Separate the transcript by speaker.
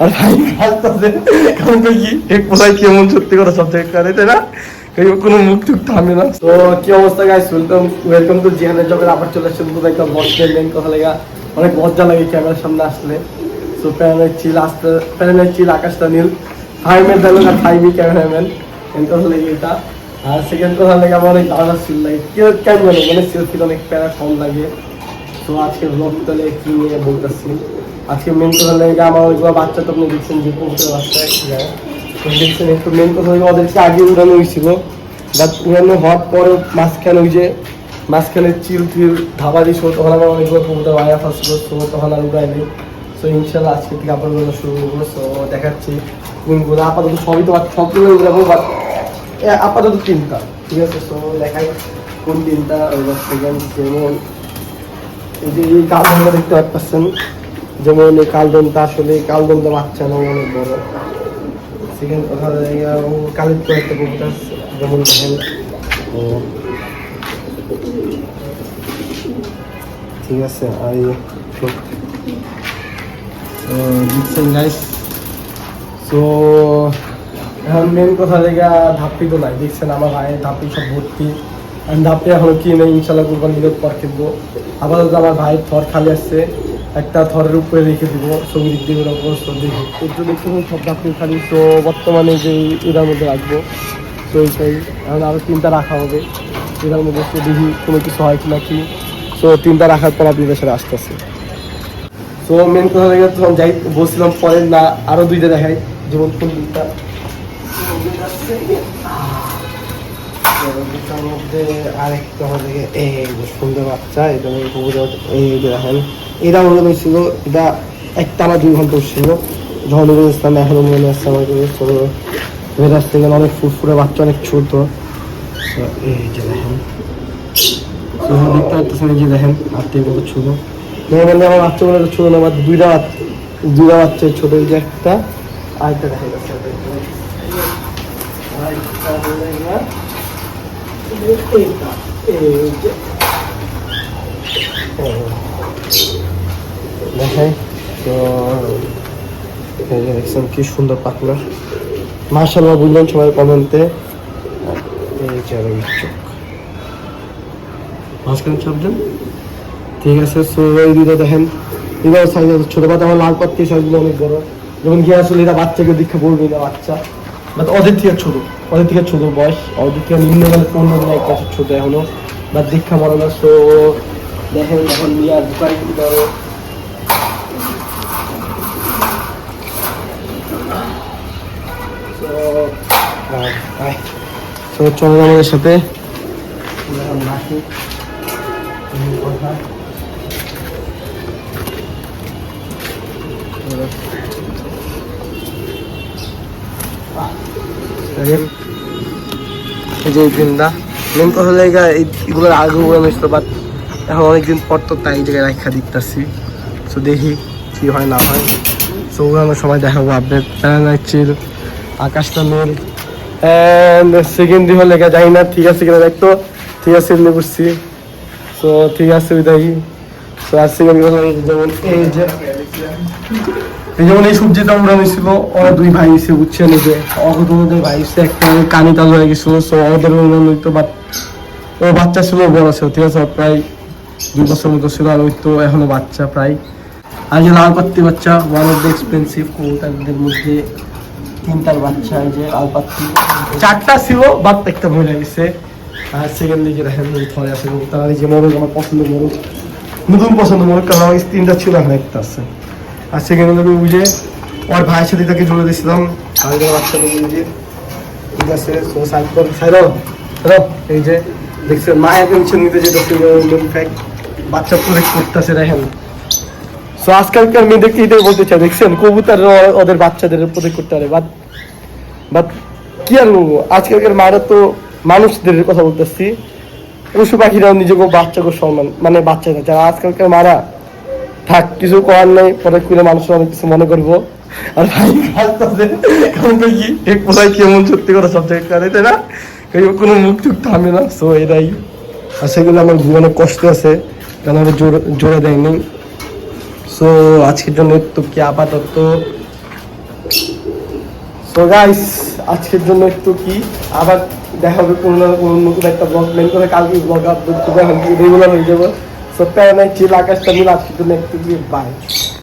Speaker 1: আর ভাই হাসতেছে কারণ কি এক পোলাই কেমন সত্যি কথা সব জায়গায় করে তাই না, কোনো মুখ টুক থামে না। তো কি অবস্থা গাইস, ওয়েলকাম টু জিহানের জগের আবার চলে আসছে নতুন একটা বসের মেন কথা লেগা। অনেক লজ্জা লাগে ক্যামেরার সামনে আসলে। তো প্যানেলের চিল আকাশটা নীল, ফাইমের ডায়লগ আর ফাইমি ক্যামেরাম্যান মেন কথা লেগে এটা। আর সেকেন্ড কথা লেগে আমার অনেক দারুণ সিল লাগে, কেউ কেন বলে মানে সেলফিতে অনেক প্যারা কম লাগে। তো আজকে ব্লগ তাহলে কি নিয়ে বলতেছি, আজকে মেন কথা লেগে আমার ওইগুলো বাচ্চা তো আপনি দেখছেন যে কবুতর বাচ্চা দেখছেন একটু মেন কথা লেগে ওদেরকে আগে উড়ানো হয়েছিল, বাট উড়ানো হওয়ার পরে মাঝখানে ওই যে মাঝখানে চিল টিল ধাবা দিয়েছিল তখন আমার অনেকগুলো কবুতর আয়া ফাঁসছিল। তো তখন আর উড়াই নেই। সো ইনশাল্লাহ আজকে থেকে আবার শুরু করবো। সো দেখাচ্ছি কোনগুলো আপাতত সবই তো সবগুলো উড়াবো, বাট আপাতত তিনটা, ঠিক আছে। সো দেখাই কোন তিনটা। সেকেন্ড যেমন এই যে এই কালদমটা দেখতে পাচ্ছেন, যেমন এই কালদমটা আসলে কালদমটা বাচ্চা না অনেক বড়। সেকেন্ড কথা কালির তো একটা কবুতর যেমন দেখেন, ঠিক আছে। আর দেখছেন গাইস। সো এখন মেন কথা লেগে ধাপ্পি তো নাই, দেখছেন আমার ভাইয়ের ধাপ্পি সব ভর্তি। আমি ধাপ্পি এখনো কিনে ইনশাল্লাহ কোরবানি ঈদের পর কিনবো। আপাতত আমার ভাইয়ের থর খালি আসছে, একটা থরের উপরে রেখে দিব ছবি দিক দিয়ে ওরকম দেখি একটু দেখতে সব ধাপ্পি খালি। তো বর্তমানে যে এটার মধ্যে রাখবো, তো এইটাই এখন আরও তিনটা রাখা হবে এটার মধ্যে। তো দেখি কোনো কিছু হয় কি না কি। সো তিনটা রাখার পর আপনাদের সাথে আসতেছে। তো মেন কথা লেগে তখন যাই বলছিলাম পরে না আরও দুইটা দেখাই, যেমন কোন দুইটা মধ্যে আরেকটা হবে এই সুন্দর বাচ্চা। এটা এই দেখেন এটা মনে হয়েছিল, এটা একটা না 2 ঘন্টা উঠছিল যখন ইসলাম, এখনো মনে আসছে আমার ভেদার থেকে অনেক ফুটফুটে বাচ্চা, অনেক ছোট। এই যে দেখেন দেখতে পাচ্ছেন, এই যে দেখেন হাতে কত ছোট। মানে আমার বাচ্চাগুলো ছোট না, আমার দুইটা বাচ্চা ছোট। এই যে একটা আরেকটা দেখা যাচ্ছে দেখাই। তো দেখছেন কি সুন্দর পাখনা, মাশাআল্লাহ বুঝলেন সবাই কমেন্টে। এই চোখ মাঝখানে চাপছেন, ঠিক আছে। সো এই দুটো দেখেন, এগুলো সাইজ ছোট পাতা, আমার লাল পাত্তি সাইজগুলো অনেক বড়। যেমন কি আসলে এরা বাচ্চাকে দীক্ষা বলবে না বাচ্চা, বাট ওদের থেকে ছোট বয়স, ওদের থেকে নিম্ন গেলে 15 দিন 1 বছর ছোট এখনো, বাট দীক্ষা বড় না। সো দেখেন এখন নিয়ে আর বুকারি ধরো চলো আমাদের সাথে যে বৃন্দা মেন কথা জায়গা এইগুলোর আগে মিশত, বাট এখন অনেকদিন পর তো তাই জায়গায় রাখা দেখতেছি। তো দেখি কি হয় না হয়। তো আমার সময় দেখাবো আপডেট। চিল আকাশটা মেল অ্যান্ড সেকেন্ড দিন লেখা যাই না, ঠিক আছে কিনা দেখতো, ঠিক আছে এমনি বুঝছি। তো ঠিক আছে ওইটাই। তো আর সেকেন্ড যেমন এই যে যেমন এই সবজিটা উড়ানো ছিল, ওরা 2 ভাই এসে বুঝছেন, এই যে অগতদের ভাই এসে একটা কানি তাল হয়ে গেছিল। সো ওদের উড়ানো হইতো, বাট ওর বাচ্চা ছিল বড় ছিল, ঠিক আছে প্রায় 2 বছর মতো ছিল। আর ওই তো এখনো বাচ্চা প্রায়। আর যে লাল পাত্তি বাচ্চা ওয়ান অফ দ্য এক্সপেন্সিভ কবুতরদের মধ্যে 3টার বাচ্চা। এই যে লাল পাত্তি 4টা ছিল, বাট একটা ভুলে গেছে। আর সেকেন্ড দিকে দেখেন থরে আছে কবুতর। আর এই যে মোরগ আমার পছন্দ, মোরগ নতুন পছন্দ মোরগ, কারণ আমার 3টা ছিল, এখন একটা আছে। আর সেকেন্ড বুঝে ওর ভাইয়ের সাথে তাকে জুড়ে দিয়েছিলাম। আর বাচ্চা বুঝে ঠিক আছে। এই যে দেখছেন মায়ের পেনশন নিতে যেটা বাচ্চা প্রোটেক্ট করতেছে দেখেন। সো আজকালকার মেয়েদেরকে এটাই বলতে চাই, দেখছেন কবুতর ওদের বাচ্চাদের প্রোটেক্ট করতে পারে, বাট কি আর বলবো, আজকালকার মারা তো মানুষদের কথা বলতেছি, পশু পাখিরাও নিজেকে বাচ্চাকে সম্মান মানে বাচ্চাদের যারা আজকালকার মারা থাক, কিছু করার নেই, পরে করে মানুষের অনেক কিছু মনে করবো। আর ভাই কারণ কি এক পোলাই কেমন সত্যি কথা সব জায়গায় করে তাই না, কোনো মুখ টুক থামে না। সো এটাই। আর সেগুলো আমার অনেক কষ্ট আছে, কারণ আমি জোরে দেয়নি। সো আজকের জন্য তো কি আপাতত সো গাইস আজকের জন্য একটু কি, আবার দেখা হবে কোনো না কোনো নতুন একটা ব্লগ প্ল্যান করে, কালকে ব্লগ আপলোড করবো, এখন রেগুলার হয়ে যাবো। সো প্যারা নাই, চিল, আকাশটা মিল, আজকের জন্য একটু কি, বাই।